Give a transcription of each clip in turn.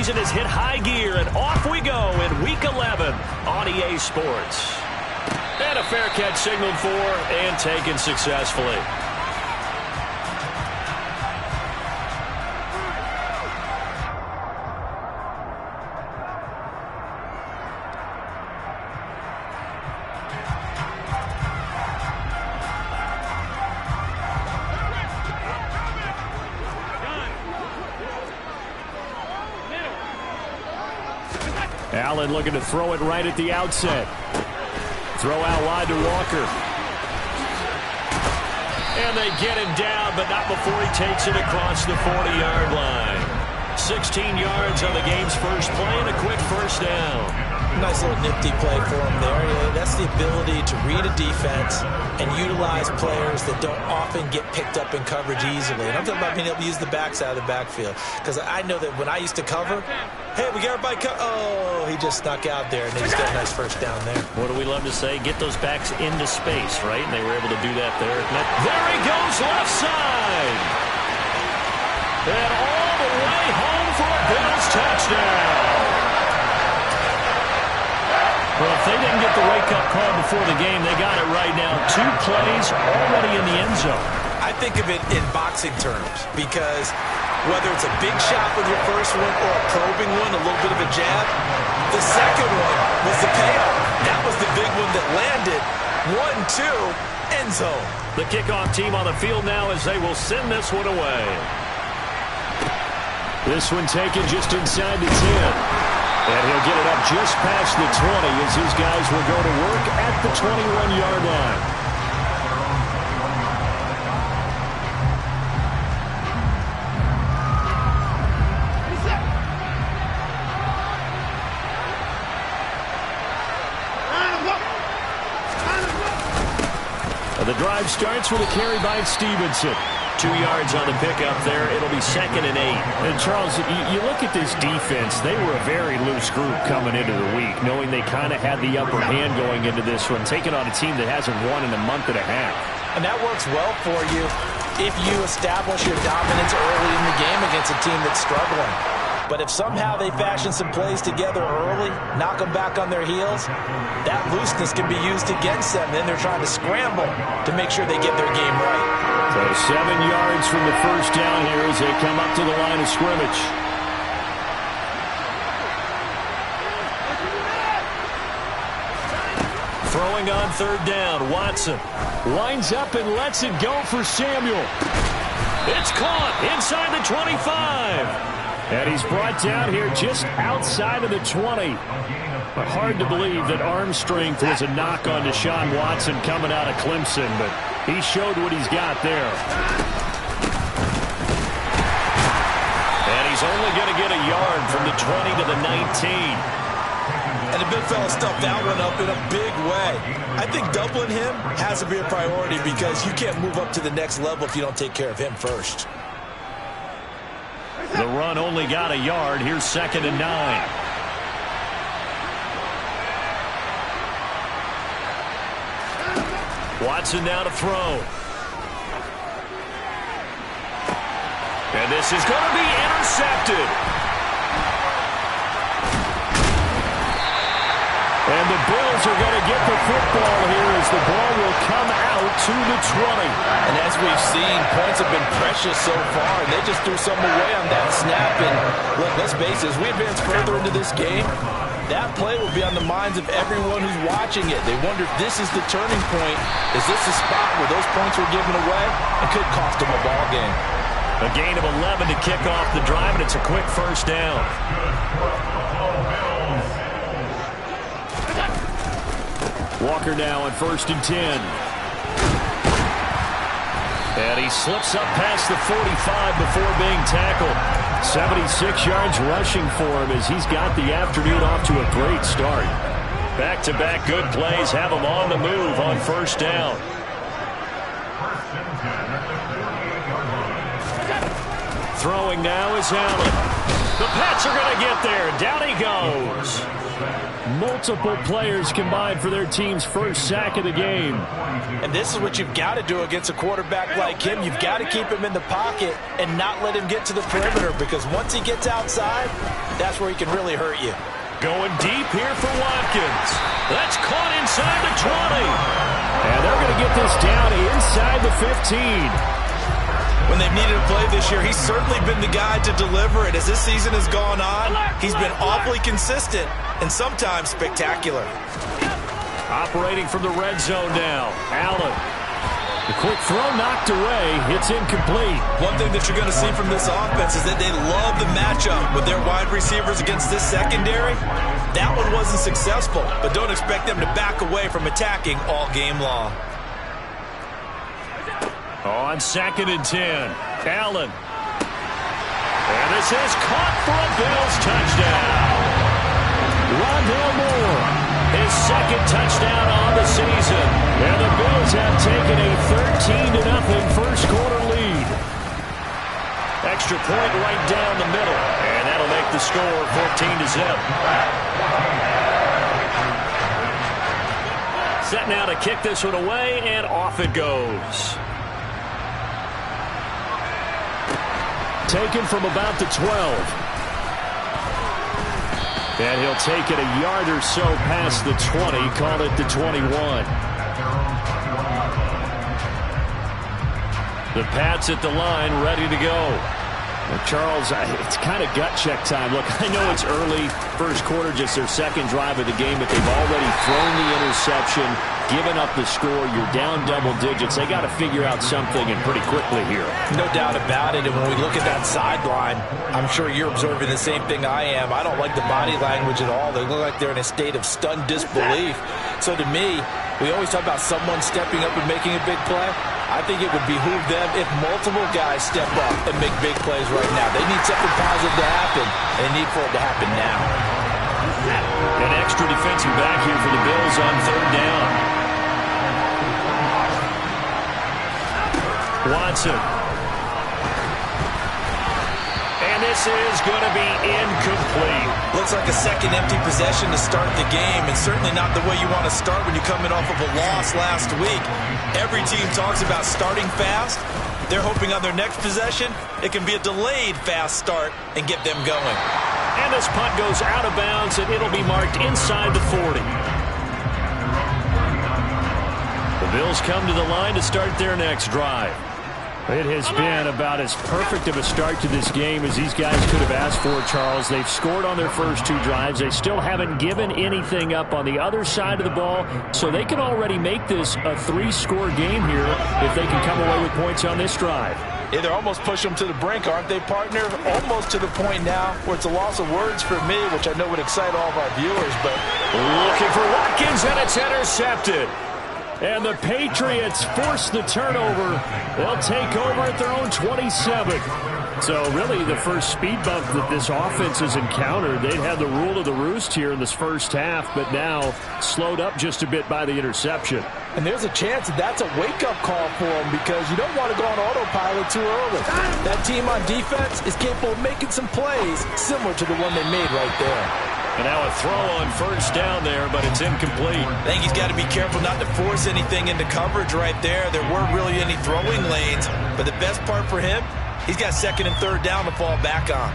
season has hit high gear, and off we go in Week 11 on EA Sports. And a fair catch signaled for and taken successfully. Allen looking to throw it right at the outset. Throw out wide to Walker. And they get him down, but not before he takes it across the 40-yard line. 16 yards on the game's first play and a quick first down. Nice little nifty play for him there. That's the ability to read a defense and utilize players that don't often get picked up in coverage easily. And I'm talking about being able to use the backside of the backfield. Because I know that when I used to cover, hey, we got everybody oh, he just snuck out there, and he's got a nice first down there. What do we love to say? Get those backs into space, right? And they were able to do that there. There he goes, left side. And all the way home for a Bills touchdown. Well, if they didn't get the wake-up call before the game, they got it right now. 2 plays already in the end zone. I think of it in boxing terms because whether it's a big shot with your first one or a probing one, a little bit of a jab, the second one was the payoff. That was the big one that landed. 1-2, end zone. The kickoff team on the field now as they will send this one away. This one taken just inside the 10. And he'll get it up just past the 20 as his guys will go to work at the 21-yard line. The drive starts with a carry by Stevenson. 2 yards on the pickup there. It'll be 2nd and 8. And Charles, you look at this defense, they were a very loose group coming into the week, knowing they kind of had the upper hand going into this one, taking on a team that hasn't won in a month and a half. And that works well for you if you establish your dominance early in the game against a team that's struggling. But if somehow they fashion some plays together early, knock them back on their heels, that looseness can be used against them. Then they're trying to scramble to make sure they get their game right. So 7 yards from the first down here as they come up to the line of scrimmage. Throwing on 3rd down, Watson lines up and lets it go for Samuel. It's caught inside the 25. And he's brought down here just outside of the 20. But hard to believe that arm strength was a knock on Deshaun Watson coming out of Clemson, but he showed what he's got there. And he's only going to get a yard from the 20 to the 19. And the big fella stuffed that one up in a big way. I think doubling him has to be a priority because you can't move up to the next level if you don't take care of him first. The run only got a yard. Here's 2nd and 9. Watson now to throw. And this is going to be intercepted. And the Bills are going to get the football here as the ball will come out to the 20. And as we've seen, points have been precious so far, and they just threw something away on that snap. And look, let's face it, as we advance further into this game, that play will be on the minds of everyone who's watching it. They wonder if this is the turning point. Is this the spot where those points were given away? It could cost them a ball game. A gain of 11 to kick off the drive, and it's a quick first down. Walker now on 1st and 10. And he slips up past the 45 before being tackled. 76 yards rushing for him as he's got the afternoon off to a great start. Back-to-back good plays have him on the move on 1st down. Throwing now is Allen. The Pats are going to get there. Down he goes. multiple players combined for their team's first sack of the game. And this is what you've got to do against a quarterback like him. You've got to keep him in the pocket and not let him get to the perimeter, because once he gets outside, that's where he can really hurt you. Going deep here for Watkins. That's caught inside the 20. And they're going to get this down inside the 15. When they've needed a play this year, he's certainly been the guy to deliver it. As this season has gone on, he's been awfully consistent and sometimes spectacular. Operating from the red zone now. Allen. The quick throw knocked away. It's incomplete. One thing that you're going to see from this offense is that they love the matchup with their wide receivers against this secondary. That one wasn't successful, but don't expect them to back away from attacking all game long. On 2nd and 10, Allen. And this is caught for a Bills touchdown. Rondale Moore, his second touchdown on the season. And the Bills have taken a 13-0 first quarter lead. Extra point right down the middle. And that'll make the score 14-0. Set now to kick this one away, and off it goes. Taken from about the 12. And he'll take it a yard or so past the 20, call it the 21. The Pats at the line, ready to go. Well, Charles, it's kind of gut check time. Look, I know it's early, first quarter, just their second drive of the game, but they've already thrown the interception, given up the score. You're down double digits. They got to figure out something, and pretty quickly here. No doubt about it. And when we look at that sideline, I'm sure you're observing the same thing I am. I don't like the body language at all. They look like they're in a state of stunned disbelief. So to me, we always talk about someone stepping up and making a big play. I think it would behoove them if multiple guys step up and make big plays right now. They need something positive to happen, and they need for it to happen now. An extra defensive back here for the Bills on 3rd down. Watson. And this is going to be incomplete. Looks like a second empty possession to start the game, and certainly not the way you want to start when you're coming off of a loss last week. Every team talks about starting fast. They're hoping on their next possession, it can be a delayed fast start and get them going. And this punt goes out of bounds, and it'll be marked inside the 40. The Bills come to the line to start their next drive. It has been about as perfect of a start to this game as these guys could have asked for, Charles. They've scored on their first 2 drives. They still haven't given anything up on the other side of the ball, so they can already make this a 3-score game here if they can come away with points on this drive. Yeah, they're almost pushing them to the brink, aren't they, partner? Almost to the point now where it's a loss of words for me, which I know would excite all of our viewers. But looking for Watkins, and it's intercepted. And the Patriots force the turnover. They'll take over at their own 27. So really the first speed bump that this offense has encountered. They'd had the rule of the roost here in this first half, but now slowed up just a bit by the interception. And there's a chance that that's a wake-up call for them, because you don't want to go on autopilot too early. That team on defense is capable of making some plays similar to the one they made right there. And now a throw on 1st down there, but it's incomplete. I think he's got to be careful not to force anything into coverage right there. There weren't really any throwing lanes, but the best part for him, he's got 2nd and 3rd down to fall back on.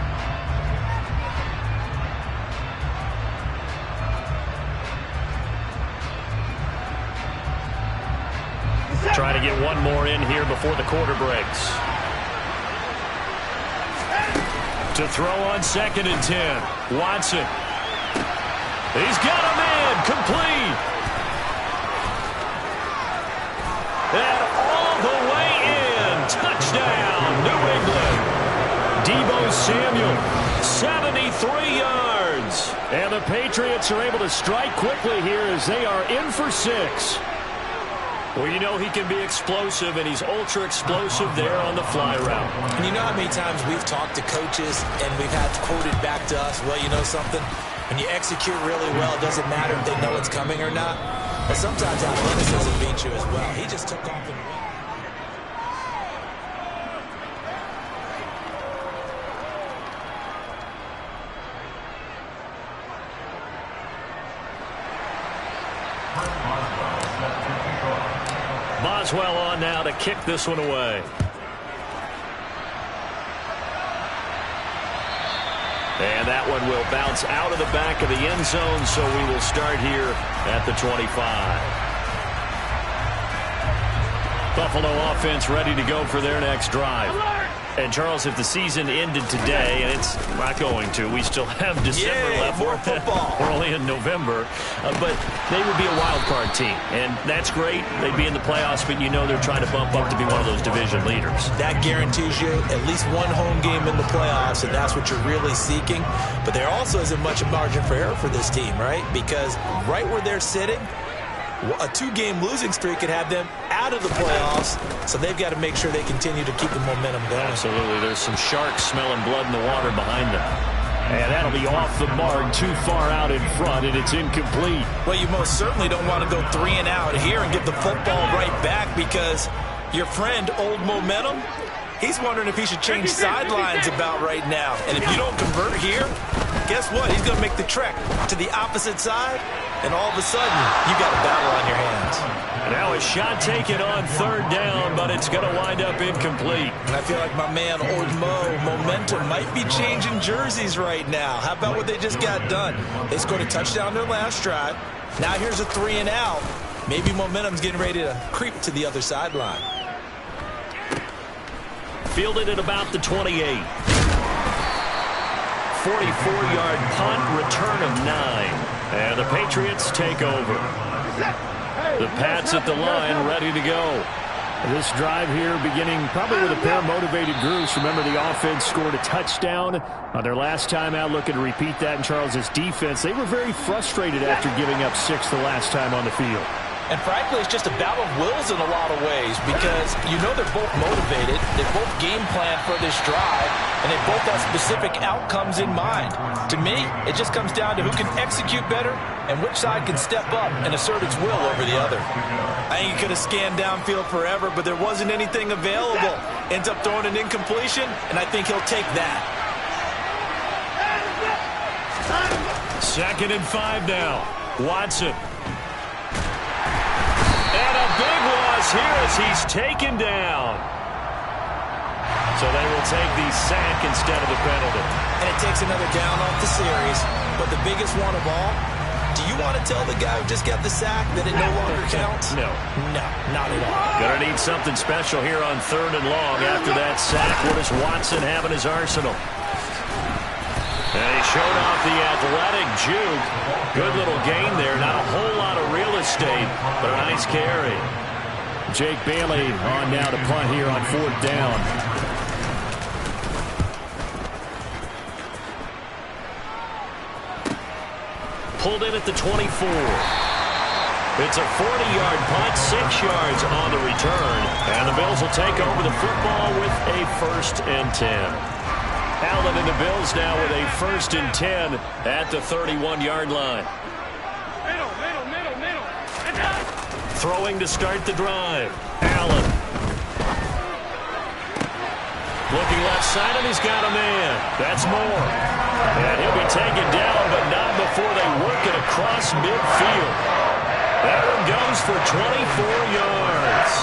Trying to get one more in here before the quarter breaks. To throw on 2nd and 10. Watson. He's got a man, complete. And all the way in. Touchdown, New England. Deebo Samuel, 73 yards. And the Patriots are able to strike quickly here as they are in for 6. Well, you know he can be explosive, and he's ultra-explosive there on the fly route. And you know how many times we've talked to coaches and we've had quoted back to us, well, you know something? When you execute really well, it doesn't matter if they know it's coming or not. But sometimes athleticism beats you as well. He just took off and went. Boswell on now to kick this one away. And that one will bounce out of the back of the end zone, so we will start here at the 25. Buffalo offense ready to go for their next drive. And, Charles, if the season ended today, and it's not going to, we still have December left. More football. We're only in November. But they would be a wild card team, and that's great. They'd be in the playoffs, but you know they're trying to bump up to be one of those division leaders. That guarantees you at least one home game in the playoffs, and that's what you're really seeking. But there also isn't much of margin for error for this team, right? Because right where they're sitting, a two-game losing streak could have them out of the playoffs, so they've got to make sure they continue to keep the momentum going. Absolutely. There's some sharks smelling blood in the water behind them. And that'll be off the mark, too far out in front, and it's incomplete. Well, you most certainly don't want to go 3 and out here and get the football right back, because your friend, Old Momentum, he's wondering if he should change sidelines about right now. And if you don't convert here, guess what? He's going to make the trek to the opposite side, and all of a sudden, you got a battle on your hands. Now a shot taken on 3rd down, but it's going to wind up incomplete. And I feel like my man, Old Momentum, might be changing jerseys right now. How about what they just got done? They scored a touchdown their last drive. Now here's a 3 and out. Maybe Momentum's getting ready to creep to the other sideline. Fielded at about the 28. 44-yard punt, return of 9. And the Patriots take over. The Pats at the line, ready to go. This drive here beginning probably with a pair of motivated groups. Remember, the offense scored a touchdown on their last time out. Looking to repeat that in Charles's defense. They were very frustrated after giving up 6 the last time on the field. And frankly, it's just a battle of wills in a lot of ways, because you know they're both motivated, they both game plan for this drive, and they both have specific outcomes in mind. To me, it just comes down to who can execute better and which side can step up and assert its will over the other. I think he could have scanned downfield forever, but there wasn't anything available. Ends up throwing an incompletion, and I think he'll take that. 2nd and 5 now. Watson. And a big loss here as he's taken down. So they will take the sack instead of the penalty. And it takes another down off the series. But the biggest one of all, do you want to tell the guy who just got the sack that it no longer counts? No. No, not at all. Gonna need something special here on 3rd and long after that sack. What does Watson have in his arsenal? And he showed off the athletic juke. Good little gain there. Not a whole lot of real estate, but a nice carry. Jake Bailey on now to punt here on 4th down. Pulled in at the 24. It's a 40-yard punt, 6 yards on the return. And the Bills will take over the football with a 1st and 10. Allen and the Bills now with a 1st and 10 at the 31-yard line. Throwing to start the drive. Allen. Looking left side, and he's got a man. That's Moore. And he'll be taken down, but not before they work it across midfield. That one goes for 24 yards.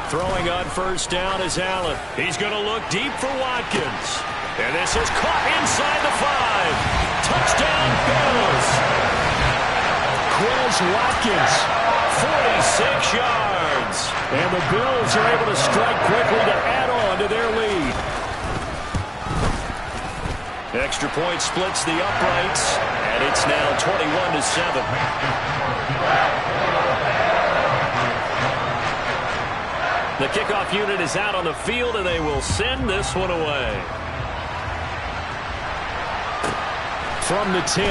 Throwing on 1st down is Allen. He's going to look deep for Watkins. And this is caught inside the 5. Touchdown, Bills. Quez Watkins. 46 yards. And the Bills are able to strike quickly to add on to their lead. Extra point splits the uprights. And it's now 21-7. The kickoff unit is out on the field, and they will send this one away. From the 10.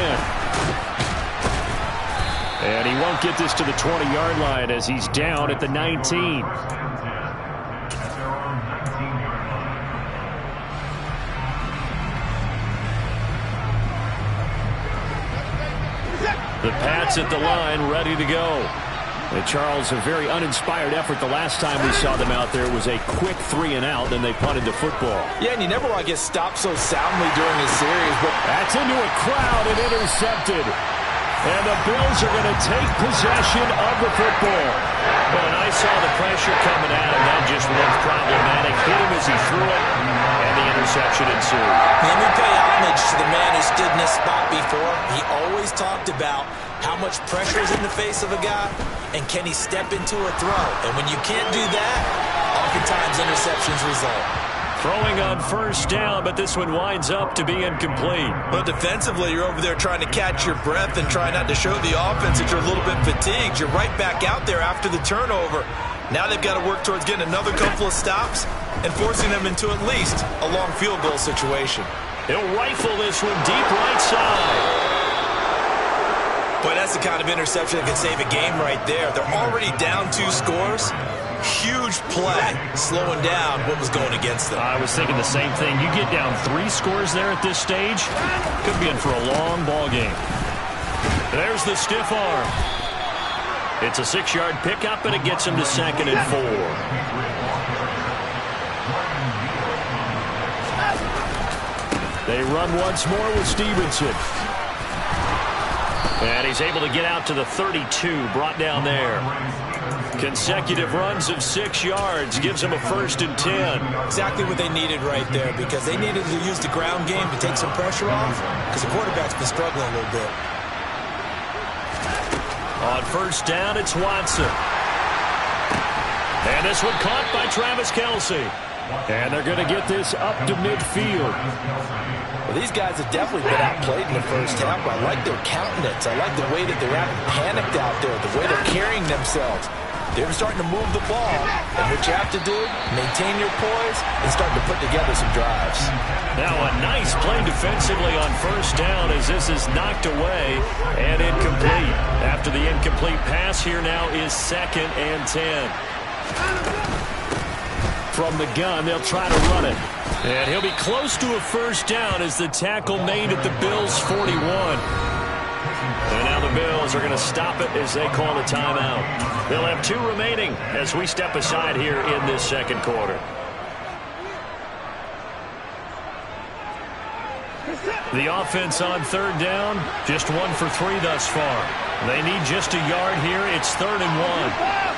And he won't get this to the 20-yard line as he's down at the 19. The Pats at the line, ready to go. And Charles, a very uninspired effort. The last time we saw them out there was a quick 3 and out, and they punted the football. Yeah, and you never want to get stopped so soundly during this series. But that's into a crowd and intercepted. And the Bills are going to take possession of the football. Well, and I saw the pressure coming at him. That just was problematic. Hit him as he threw it, and the interception ensued. Let me pay homage to the man who stood in this spot before. He always talked about how much pressure is in the face of a guy, and can he step into a throw. And when you can't do that, oftentimes interceptions result. Throwing on first down, but this one winds up to be incomplete. But defensively, you're over there trying to catch your breath and try not to show the offense that you're a little bit fatigued. You're right back out there after the turnover. Now they've got to work towards getting another couple of stops and forcing them into at least a long field goal situation. He'll rifle this one deep right side. Boy, that's the kind of interception that can save a game right there. They're already down 2 scores. Huge play, slowing down what was going against them. I was thinking the same thing. You get down 3 scores there at this stage, could be in for a long ball game. There's the stiff arm. It's a 6-yard pickup, and it gets him to 2nd and 4. They run once more with Stevenson. And he's able to get out to the 32, brought down there. Consecutive runs of 6 yards gives them a 1st and 10. Exactly what they needed right there, because they needed to use the ground game to take some pressure off, because the quarterback's been struggling a little bit. On first down, it's Watson. And this one caught by Travis Kelce. And they're going to get this up to midfield. Well, these guys have definitely been outplayed in the first half. I like their countenance. I like the way that they're acting panicked out there, the way they're carrying themselves. They're starting to move the ball. And what you have to do, maintain your poise and start to put together some drives. Now a nice play defensively on first down as this is knocked away and incomplete. After the incomplete pass, here now is 2nd and 10. From the gun, they'll try to run it. And he'll be close to a first down as the tackle made at the Bills' 41. And now the Bills are going to stop it as they call a timeout. They'll have 2 remaining as we step aside here in this second quarter. The offense on third down, just 1 for 3 thus far. They need just a yard here. It's 3rd and 1.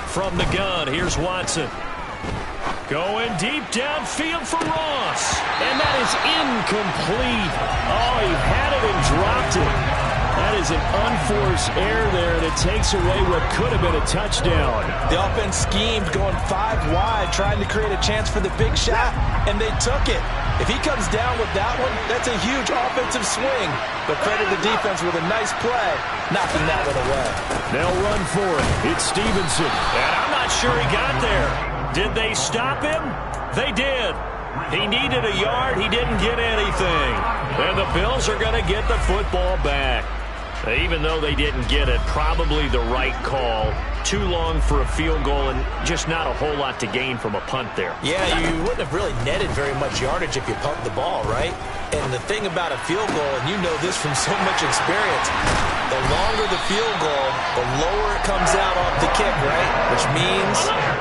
From the gun, here's Watson. Going deep downfield for Ross. And that is incomplete. Oh, he had it and dropped it. That is an unforced error there, and it takes away what could have been a touchdown. The offense schemed going 5 wide, trying to create a chance for the big shot, and they took it. If he comes down with that one, that's a huge offensive swing. But credit the defense with a nice play, knocking that one away. They'll run for it. It's Stevenson. And I'm not sure he got there. Did they stop him? They did. He needed a yard. He didn't get anything. And the Bills are going to get the football back. Even though they didn't get it, probably the right call. Too long for a field goal and just not a whole lot to gain from a punt there. Yeah, you wouldn't have really netted very much yardage if you pumped the ball, right? And the thing about a field goal, and you know this from so much experience, the longer the field goal, the lower it comes out off the kick, right? Which means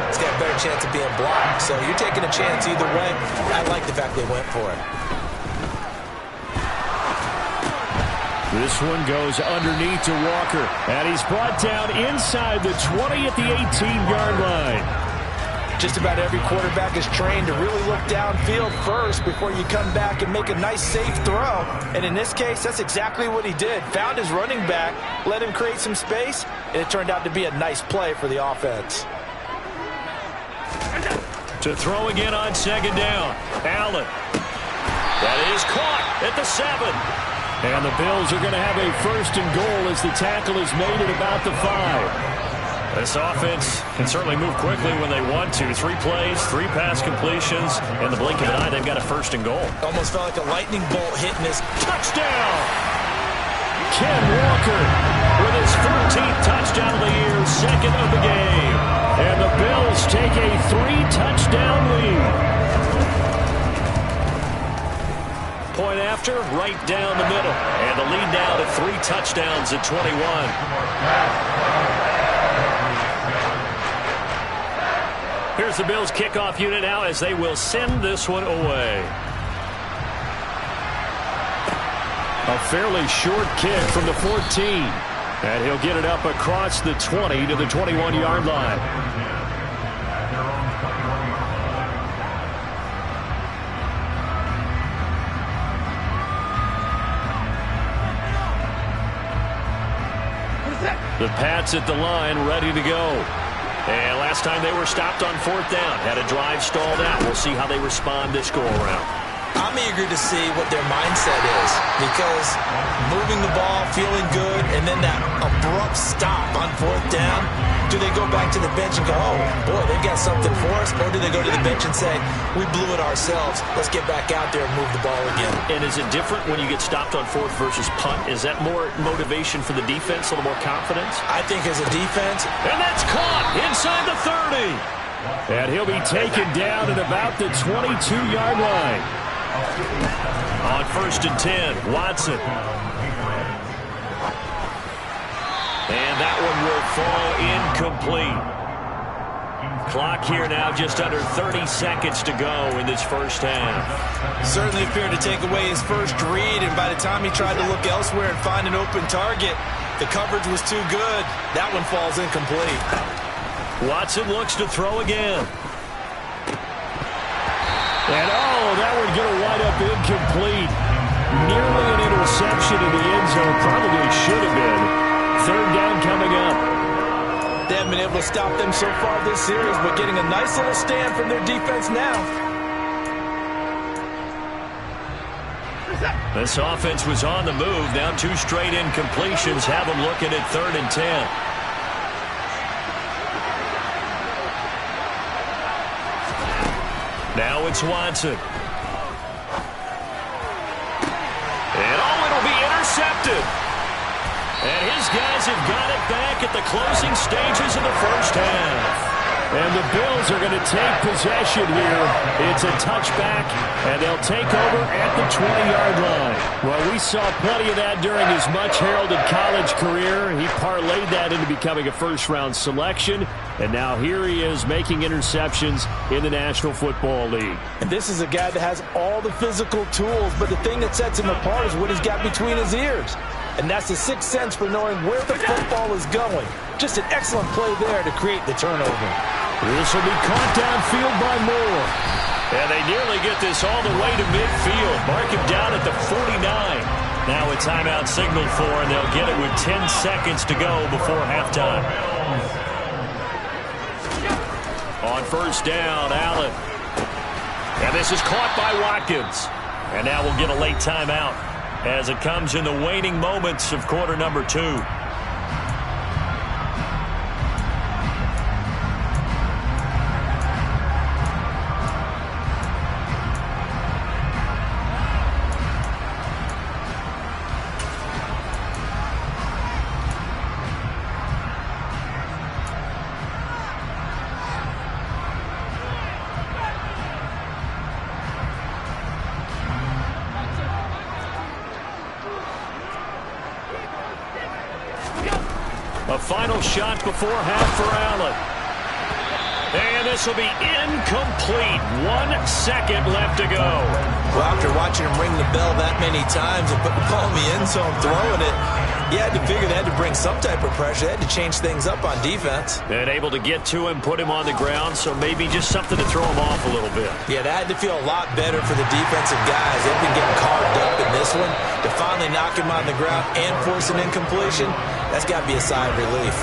it's got a better chance of being blocked. So you're taking a chance either way. I like the fact they went for it. This one goes underneath to Walker, and he's brought down inside the 20 at the 18-yard line. Just about every quarterback is trained to really look downfield first before you come back and make a nice, safe throw. And in this case, that's exactly what he did. Found his running back, let him create some space, and it turned out to be a nice play for the offense. To throw again on second down, Allen. That is caught at the 7. And the Bills are going to have a 1st and goal as the tackle is made at about the 5. This offense can certainly move quickly when they want to. 3 plays, 3 pass completions. In the blink of an eye, they've got a 1st and goal. Almost felt like a lightning bolt hitting this. Touchdown! Ken Walker with his 14th touchdown of the year, 2nd of the game. And the Bills take a 3-touchdown lead. center, right down the middle. And the lead now to 3 touchdowns at 21. Here's the Bills kickoff unit now as they will send this one away. A fairly short kick from the 14. And he'll get it up across the 20 to the 21-yard line. The Pats at the line, ready to go. And last time they were stopped on 4th down. Had a drive stalled out. We'll see how they respond this go-around. I'm eager to see what their mindset is, because moving the ball, feeling good, and then that abrupt stop on 4th down, do they go back to the bench and go, oh, boy, they've got something for us, or do they go to the bench and say, we blew it ourselves, let's get back out there and move the ball again? And is it different when you get stopped on 4th versus punt? Is that more motivation for the defense, a little more confidence? I think as a defense. And that's caught inside the 30. And he'll be taken down at about the 22-yard line. On 1st and 10, Watson. And that one will fall incomplete. Clock here now just under 30 seconds to go in this first half. Certainly appeared to take away his first read, and by the time he tried to look elsewhere and find an open target, the coverage was too good. That one falls incomplete. Watson looks to throw again. And, oh, that would get a wide up incomplete. Nearly an interception in the end zone. Probably should have been. 3rd down coming up. They haven't been able to stop them so far this series, but getting a nice little stand from their defense now. This offense was on the move. Now 2 straight incompletions have them looking at 3rd and 10. Now it's Watson. And oh, it'll be intercepted. And his guys have got it back at the closing stages of the first half. And the Bills are going to take possession here. It's a touchback, and they'll take over at the 20-yard line. Well, we saw plenty of that during his much-heralded college career. He parlayed that into becoming a first-round selection, and now here he is making interceptions in the National Football League. And this is a guy that has all the physical tools, but the thing that sets him apart is what he's got between his ears. And that's the sixth sense for knowing where the football is going. Just an excellent play there to create the turnover. This will be caught downfield by Moore. And they nearly get this all the way to midfield. Mark him down at the 49. Now a timeout signaled for, and they'll get it with 10 seconds to go before halftime. On 1st down, Allen. And this is caught by Watkins. And now we'll get a late timeout as it comes in the waning moments of quarter number 2. A final shot before half for Allen. And this will be incomplete. 1 second left to go. Well, after watching him ring the bell that many times and put the ball in the end zone throwing it, you had to figure they had to bring some type of pressure. They had to change things up on defense. And able to get to him, put him on the ground, so maybe just something to throw him off a little bit. Yeah, that had to feel a lot better for the defensive guys. They've been getting carved up in this one. To finally knock him on the ground and force an incompletion, that's got to be a sigh of relief.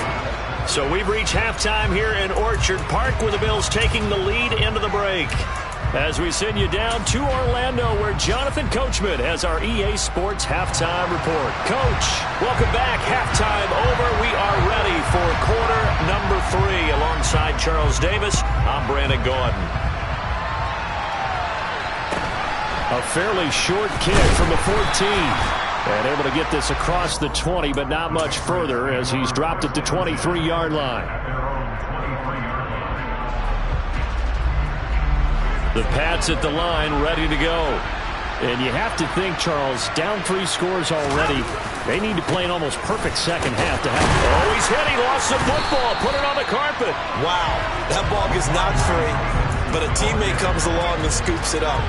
So we've reached halftime here in Orchard Park with the Bills taking the lead into the break. As we send you down to Orlando, where Jonathan Coachman has our EA Sports Halftime Report. Coach, welcome back. Halftime over. We are ready for quarter number 3. Alongside Charles Davis, I'm Brandon Gordon. A fairly short kick from the 14. And able to get this across the 20, but not much further as he's dropped it to 23-yard line. The Pats at the line, ready to go. And you have to think, Charles, down 3 scores already. They need to play an almost perfect second half to have. Oh, he's hit. He lost the football. Put it on the carpet. Wow, that ball gets knocked free, but a teammate comes along and scoops it up.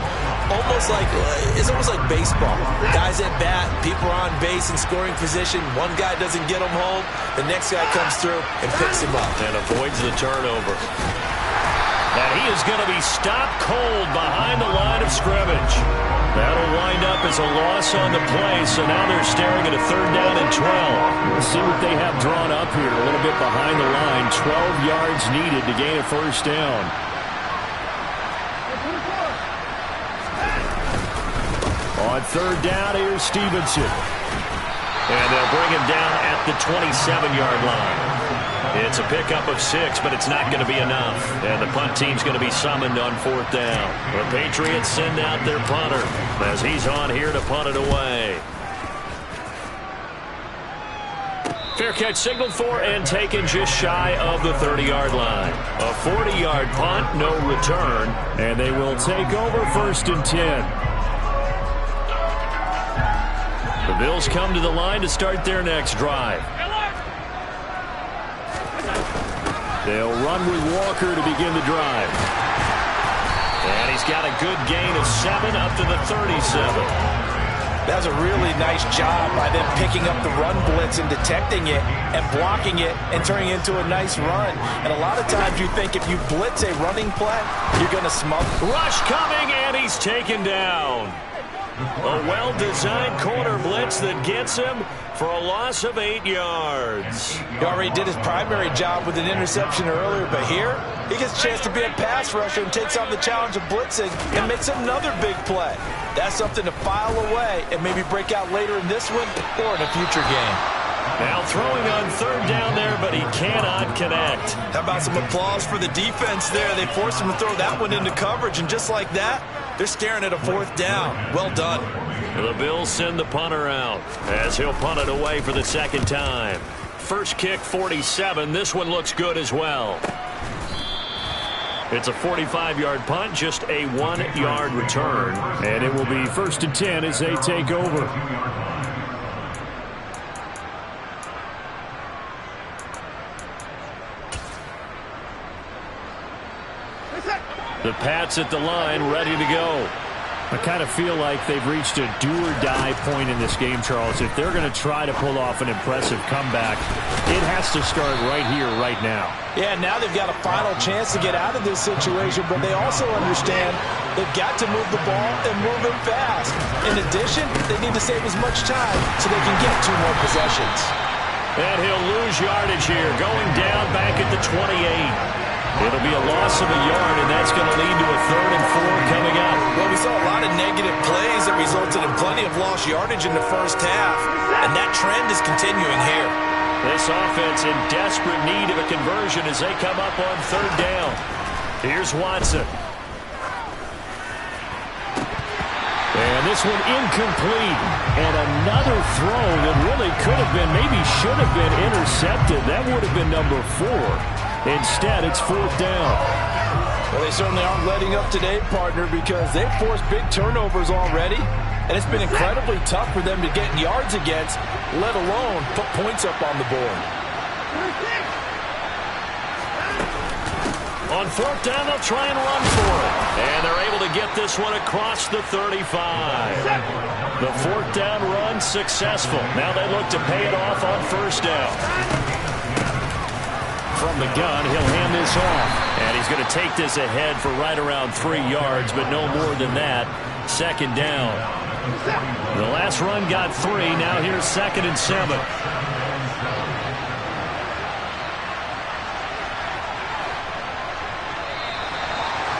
It's almost like baseball. Guys at bat, people are on base in scoring position. One guy doesn't get him home. The next guy comes through and picks him up. And avoids the turnover. And he is going to be stopped cold behind the line of scrimmage. That'll wind up as a loss on the play, so now they're staring at a 3rd down and 12. Let's see what they have drawn up here. A little bit behind the line. 12 yards needed to gain a 1st down. On 3rd down, here's Stevenson. And they'll bring him down at the 27-yard line. It's a pickup of 6, but it's not going to be enough. And the punt team's going to be summoned on 4th down. The Patriots send out their punter as he's on here to punt it away. Fair catch signaled for and taken just shy of the 30-yard line. A 40-yard punt, no return. And they will take over 1st and 10. The Bills come to the line to start their next drive. They'll run with Walker to begin the drive. And he's got a good gain of 7 up to the 37. That was a really nice job by them picking up the run blitz and detecting it and blocking it and turning it into a nice run. And a lot of times you think if you blitz a running play, you're going to smother. Rush coming, and he's taken down. A well-designed corner blitz that gets him for a loss of 8 yards. He already did his primary job with an interception earlier, but here he gets a chance to be a pass rusher and takes on the challenge of blitzing and makes another big play. That's something to file away and maybe break out later in this one or in a future game. Now throwing on 3rd down there, but he cannot connect. How about some applause for the defense there? They forced him to throw that one into coverage, and just like that, they're staring at a 4th down. Well done. The Bills send the punter out as he'll punt it away for the 2nd time. First kick, 47. This one looks good as well. It's a 45-yard punt, just a 1-yard return. And it will be 1st and 10 as they take over. The Pats at the line, ready to go. I kind of feel like they've reached a do-or-die point in this game, Charles. If they're going to try to pull off an impressive comeback, it has to start right here, right now. Yeah, now they've got a final chance to get out of this situation, but they also understand they've got to move the ball and move it fast. In addition, they need to save as much time so they can get 2 more possessions. And he'll lose yardage here, going down back at the 28. It'll be a loss of a yard, and that's going to lead to a 3rd and 4 coming up. Well, we saw a lot of negative plays that resulted in plenty of lost yardage in the first half, and that trend is continuing here. This offense in desperate need of a conversion as they come up on 3rd down. Here's Watson. And this one incomplete. And another throw that really could have been, maybe should have been intercepted. That would have been number 4. Instead, it's 4th down. Well, they certainly aren't letting up today, partner, because they've forced big turnovers already, and it's been incredibly tough for them to get yards against, let alone put points up on the board. On 4th down, they'll try and run for it. And they're able to get this one across the 35. The 4th down run successful. Now they look to pay it off on 1st down. From the gun, he'll hand this off. And he's going to take this ahead for right around 3 yards, but no more than that. 2nd down. The last run got 3. Now here's 2nd and 7.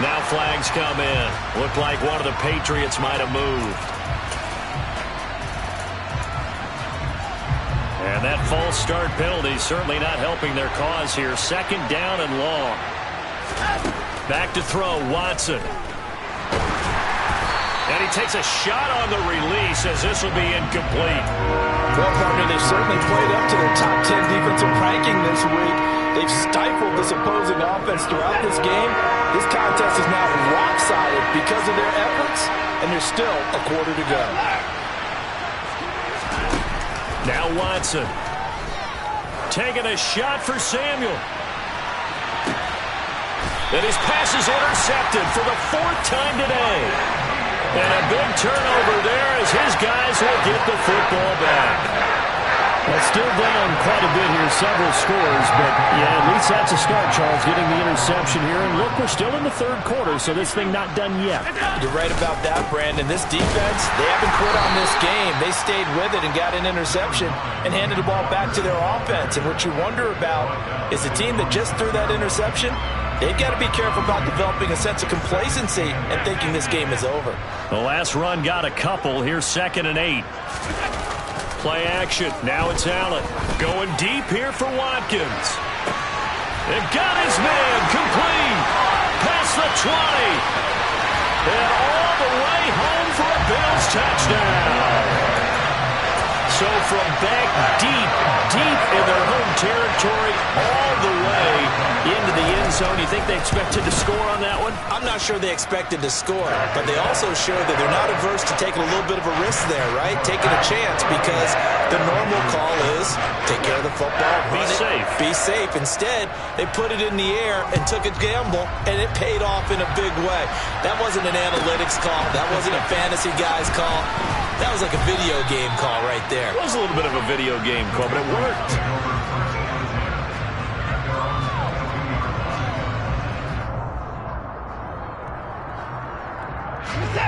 Now flags come in. Looked like one of the Patriots might have moved. And that false start penalty certainly not helping their cause here. 2nd down and long. Back to throw, Watson. And he takes a shot on the release as this will be incomplete. Well, partner, they've certainly played up to their top 10 defensive ranking this week. They've stifled this opposing offense throughout this game. This contest is now rock solid because of their efforts, and there's still a quarter to go. Now Watson. Taking a shot for Samuel. And his pass is intercepted for the 4th time today. And a big turnover there as his guys will get the football back. Well, still down quite a bit here, several scores, but yeah, at least that's a start, Charles, getting the interception here. And look, we're still in the 3rd quarter, so this thing not done yet. You're right about that, Brandon. This defense, they haven't quit on this game. They stayed with it and got an interception and handed the ball back to their offense. And what you wonder about is a team that just threw that interception, they've got to be careful about developing a sense of complacency and thinking this game is over. The last run got a couple. Here's 2nd and 8. Play action. Now it's Allen. Going deep here for Watkins. They've got his man. Complete. Past the 20. And all the way home for a Bills touchdown. So from back deep in their home territory, all the way into the end zone. You think they expected to score on that one? I'm not sure they expected to score, but they also showed that they're not averse to taking a little bit of a risk there, right? Taking a chance, because the normal call is take care of the football, Be safe. Be safe. Instead, they put it in the air and took a gamble, and it paid off in a big way. That wasn't an analytics call. That wasn't a fantasy guy's call. That was like a video game call right there. It was a little bit of a video game call, but it worked.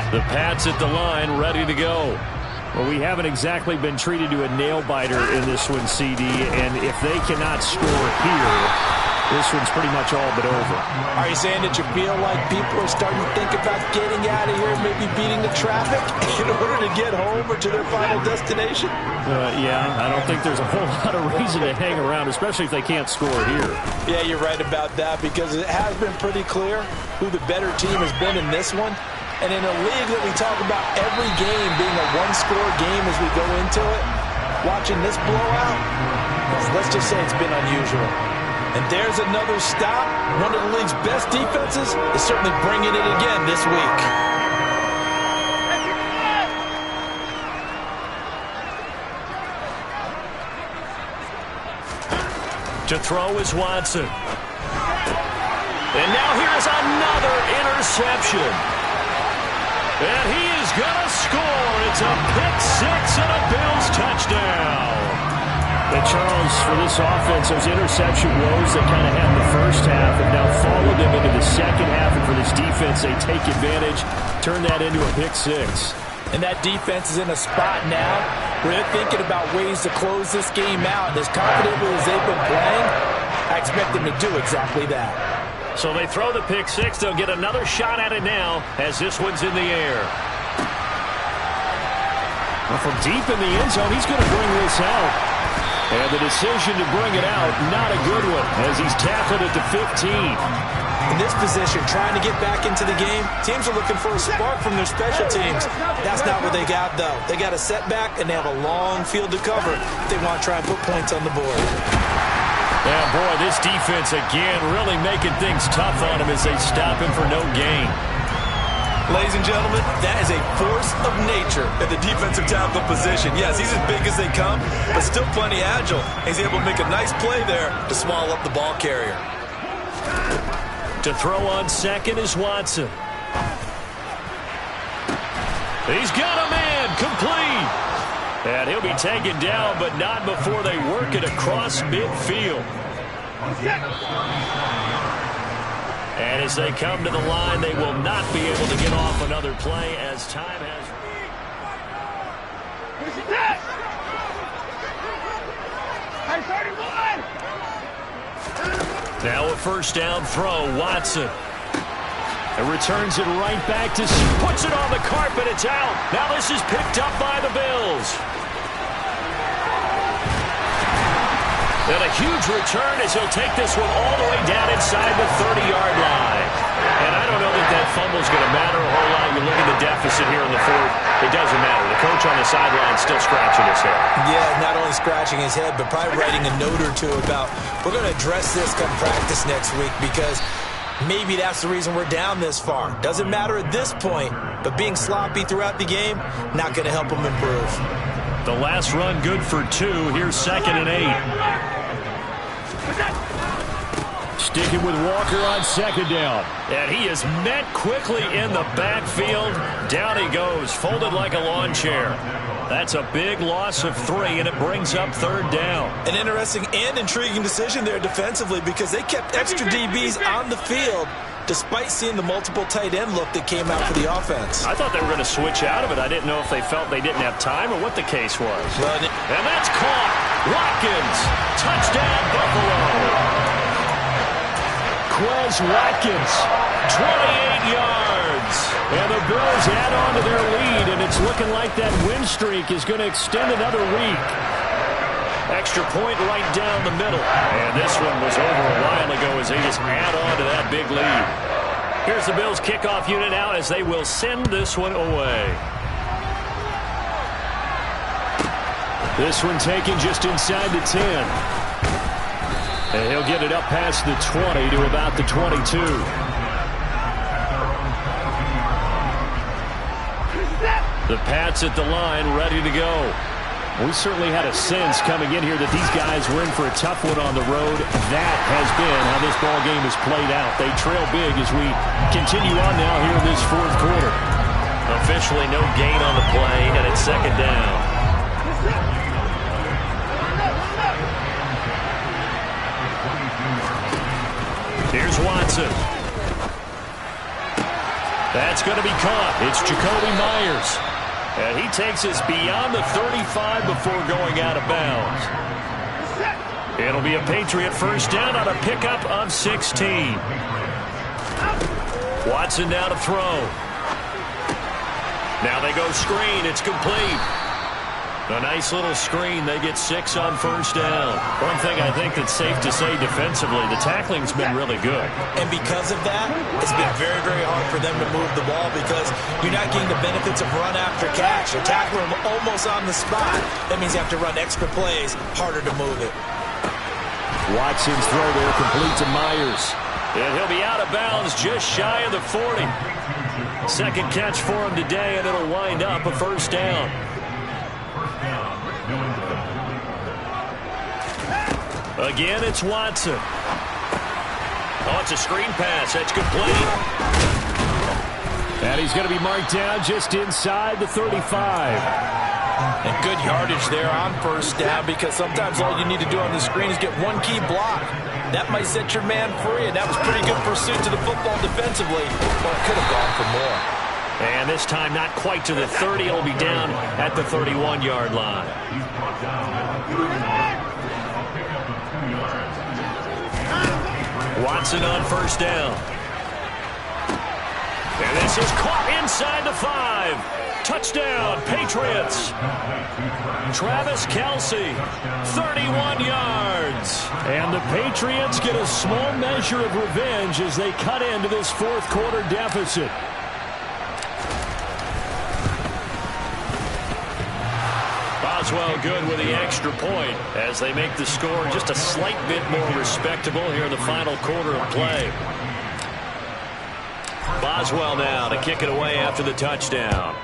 The Pats at the line, ready to go. Well, we haven't exactly been treated to a nail-biter in this one, CD, and if they cannot score here, this one's pretty much all but over. Are you saying that you feel like people are starting to think about getting out of here, maybe beating the traffic in order to get home or to their final destination? Yeah, I don't think there's a whole lot of reason to hang around, especially if they can't score here. Yeah, you're right about that, because it has been pretty clear who the better team has been in this one. And in a league that we talk about every game being a one-score game as we go into it, watching this blowout, let's just say it's been unusual. And there's another stop. One of the league's best defenses is certainly bringing it again this week. To throw is Watson. And now here's another interception. And he is going to score. It's a pick-6 and a Bills touchdown. And Charles, for this offense, those interception woes that kind of had in the first half have now followed them into the second half. And for this defense, they take advantage, turn that into a pick-6. And that defense is in a spot now where they're thinking about ways to close this game out. And as confidently as they've been playing, I expect them to do exactly that. So they throw the pick-6. They'll get another shot at it now as this one's in the air. Well, from deep in the end zone, he's going to bring this out. And the decision to bring it out, not a good one, as he's tackled at the 15. In this position, trying to get back into the game, teams are looking for a spark from their special teams. That's not what they got, though. They got a setback, and they have a long field to cover if they want to try and put points on the board. Yeah, boy, this defense, again, really making things tough on him as they stop him for no gain. Ladies and gentlemen, that is a force of nature at the defensive tackle position. Yes, he's as big as they come, but still plenty agile. He's able to make a nice play there to swallow up the ball carrier. To throw on second is Watson. He's got a man, complete. And he'll be taken down, but not before they work it across midfield. And as they come to the line, they will not be able to get off another play as time has... Now a first down throw, Watson. It returns it right back to... Puts it on the carpet, it's out. Now this is picked up by the Bills. And a huge return as he'll take this one all the way down inside the 30-yard line. And I don't know that that fumble's going to matter a whole lot. You look at the deficit here in the fourth. It doesn't matter. The coach on the sideline still scratching his head. Yeah, not only scratching his head, but probably writing a note or two about, we're going to address this come practice next week, because maybe that's the reason we're down this far. Doesn't matter at this point, but being sloppy throughout the game, not going to help him improve. The last run good for 2. Here's 2nd and 8. Sticking with Walker on 2nd down. And he is met quickly in the backfield. Down he goes, folded like a lawn chair. That's a big loss of 3, and it brings up 3rd down. An interesting and intriguing decision there defensively, because they kept extra DBs on the field despite seeing the multiple tight end look that came out for the offense. I thought they were going to switch out of it. I didn't know if they felt they didn't have time or what the case was. And that's caught. Watkins. Touchdown, Buffalo. Quez Watkins, 28 yards. And the Bills add on to their lead, and it's looking like that win streak is going to extend another week. Extra point right down the middle. And this one was over a while ago as they just add on to that big lead. Here's the Bills kickoff unit out as they will send this one away. This one taken just inside the 10. And he'll get it up past the 20 to about the 22. The Pats at the line, ready to go. We certainly had a sense coming in here that these guys were in for a tough one on the road. That has been how this ball game has played out. They trail big as we continue on now here in this fourth quarter. Officially no gain on the play, and it's 2nd down. Here's Watson. That's going to be caught. It's Jacoby Myers. And he takes us beyond the 35 before going out of bounds. It'll be a Patriot first down on a pickup of 16. Watson now to throw. Now they go screen. It's complete. A nice little screen. They get 6 on first down. One thing I think that's safe to say defensively, the tackling's been really good. And because of that, it's been very, very hard for them to move the ball, because you're not getting the benefits of run after catch. You tackle them almost on the spot. That means you have to run extra plays, harder to move it. Watson's throw there complete to Myers. And he'll be out of bounds just shy of the 40. Second catch for him today, and it'll wind up a first down. Again, it's Watson. Oh, it's a screen pass. That's complete. And he's going to be marked down just inside the 35. And good yardage there on first down, because sometimes all you need to do on the screen is get one key block. That might set your man free, and that was pretty good pursuit to the football defensively. But it could have gone for more. And this time not quite to the 30. It'll be down at the 31-yard line. Watson on first down. And this is caught inside the 5. Touchdown, Patriots. Travis Kelce, 31 yards. And the Patriots get a small measure of revenge as they cut into this fourth quarter deficit. Boswell good with the extra point as they make the score just a slight bit more respectable here in the final quarter of play. Boswell now to kick it away after the touchdown.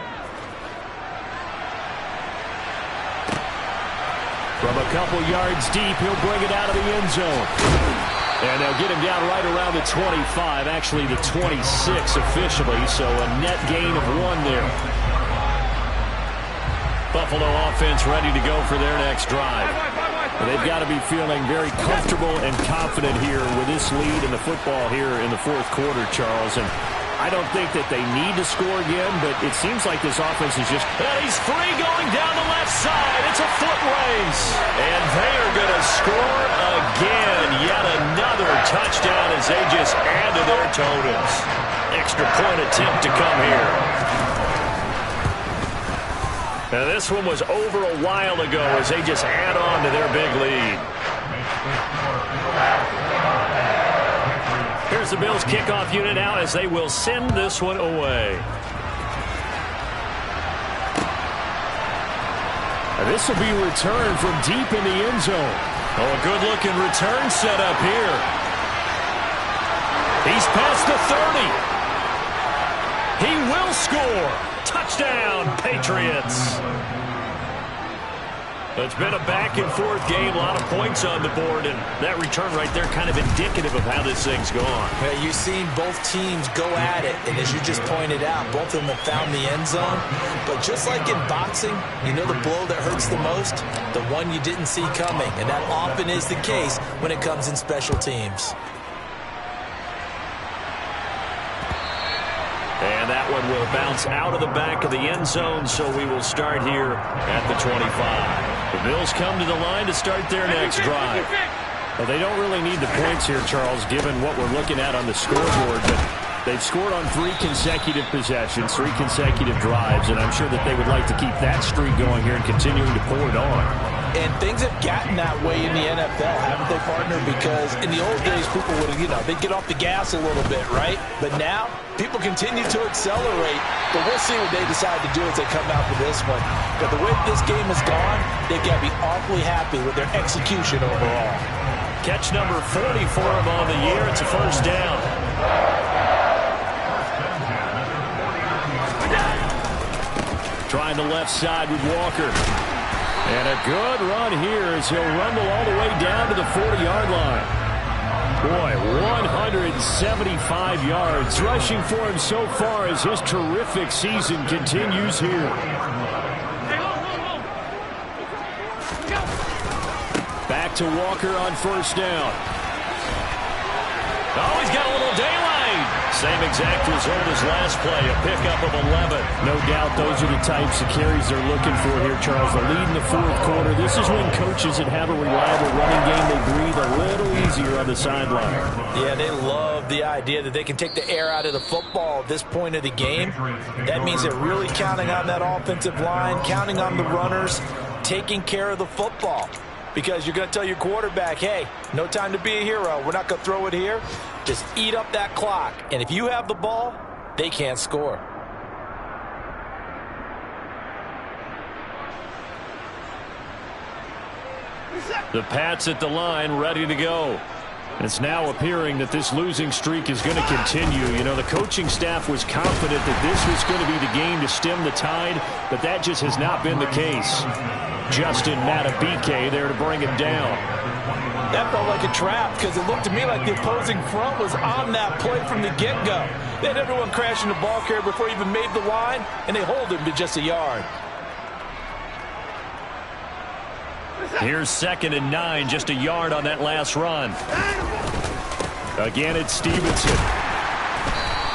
From a couple yards deep, he'll bring it out of the end zone. And they'll get him down right around the 25, actually the 26 officially, so a net gain of 1 there. Buffalo offense ready to go for their next drive. They've got to be feeling very comfortable and confident here with this lead in the football here in the fourth quarter, Charles. And I don't think that they need to score again, but it seems like this offense is just... And he's free going down the left side. It's a foot race. And they are going to score again. Yet another touchdown as they just add to their totals. Extra point attempt to come here. Now this one was over a while ago as they just add on to their big lead. Here's Here's the Bills kickoff unit now as they will send this one away. And this will be returned from deep in the end zone. Oh, a good-looking return set up here. He's past the 30. He will score. Touchdown, Patriots. It's been a back-and-forth game, a lot of points on the board, and that return right there kind of indicative of how this thing's gone. Yeah, you've seen both teams go at it, and as you just pointed out, both of them have found the end zone. But just like in boxing, you know the blow that hurts the most? The one you didn't see coming, and that often is the case when it comes in special teams. And that one will bounce out of the back of the end zone, so we will start here at the 25. The Bills come to the line to start their next drive. Well, they don't really need the points here, Charles, given what we're looking at on the scoreboard, but they've scored on 3 consecutive possessions, 3 consecutive drives, and I'm sure that they would like to keep that streak going here and continuing to pour it on. And things have gotten that way in the NFL, haven't they, partner? Because in the old days, people would, they'd get off the gas a little bit, right? But now, people continue to accelerate. But we'll see what they decide to do as they come out for this one. But the way this game has gone, they've got to be awfully happy with their execution overall. Catch number 40 for him on the year. It's a first down. Trying the left side with Walker. And a good run here as he'll rumble all the way down to the 40-yard line. Boy, 175 yards rushing for him so far as his terrific season continues here. Back to Walker on first down. Oh, he's got a little daylight. Same exact result as last play, a pickup of 11. No doubt those are the types of carries they're looking for here, Charles. The lead in the fourth quarter. This is when coaches that have a reliable running game, they breathe a little easier on the sideline. Yeah, they love the idea that they can take the air out of the football at this point of the game. That means they're really counting on that offensive line, counting on the runners, taking care of the football. Because you're going to tell your quarterback, hey, no time to be a hero. We're not going to throw it here. Just eat up that clock. And if you have the ball, they can't score. The Pats at the line, ready to go. It's now appearing that this losing streak is going to continue. You know, the coaching staff was confident that this was going to be the game to stem the tide, but that just has not been the case. Justin Matabike there to bring him down. That felt like a trap because it looked to me like the opposing front was on that play from the get-go. They had everyone crashing the ball carrier before he even made the line, and they hold him to just a yard. Here's 2nd and 9, just a yard on that last run. Again, it's Stevenson.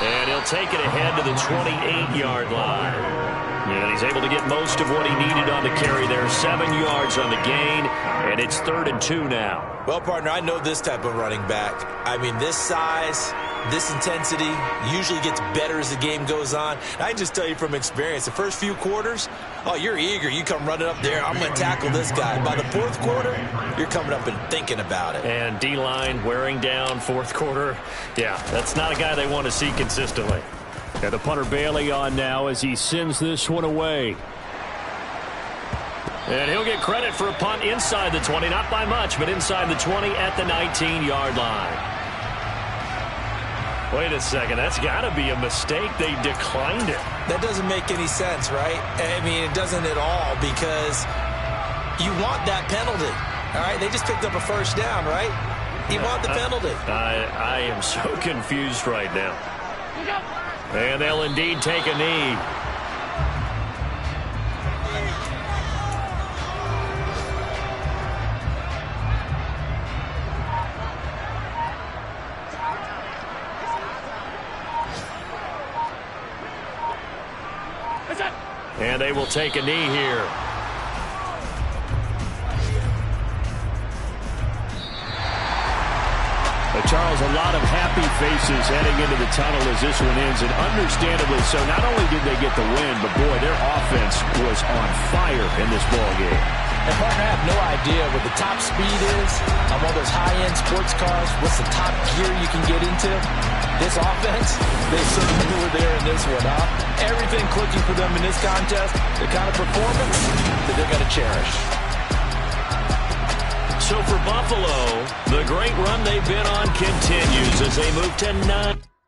And he'll take it ahead to the 28-yard line. And he's able to get most of what he needed on the carry there. 7 yards on the gain, and it's 3rd and 2 now. Well, partner, I know this type of running back. I mean, this size, this intensity usually gets better as the game goes on. I can just tell you from experience, the first few quarters, oh, you're eager. You come running up there, I'm going to tackle this guy. By the fourth quarter, you're coming up and thinking about it. And D-line wearing down fourth quarter. Yeah, that's not a guy they want to see consistently. And the punter Bailey on now as he sends this one away. And he'll get credit for a punt inside the 20, not by much, but inside the 20 at the 19-yard line. Wait a second, that's got to be a mistake. They declined it. That doesn't make any sense, right? I mean, it doesn't at all because you want that penalty. All right, they just picked up a first down, right? You want the penalty. I am so confused right now. And they'll indeed take a knee. And they will take a knee here. Charles, a lot of happy faces heading into the tunnel as this one ends, and understandably so. Not only did they get the win, but boy, their offense was on fire in this ball game. And partner, I have no idea what the top speed is on one of those high-end sports cars. What's the top gear you can get into? This offense, they certainly were there in this one, huh? Everything clicking for them in this contest, the kind of performance that they're going to cherish. So for Buffalo, the great run they've been on continues as they move to 9.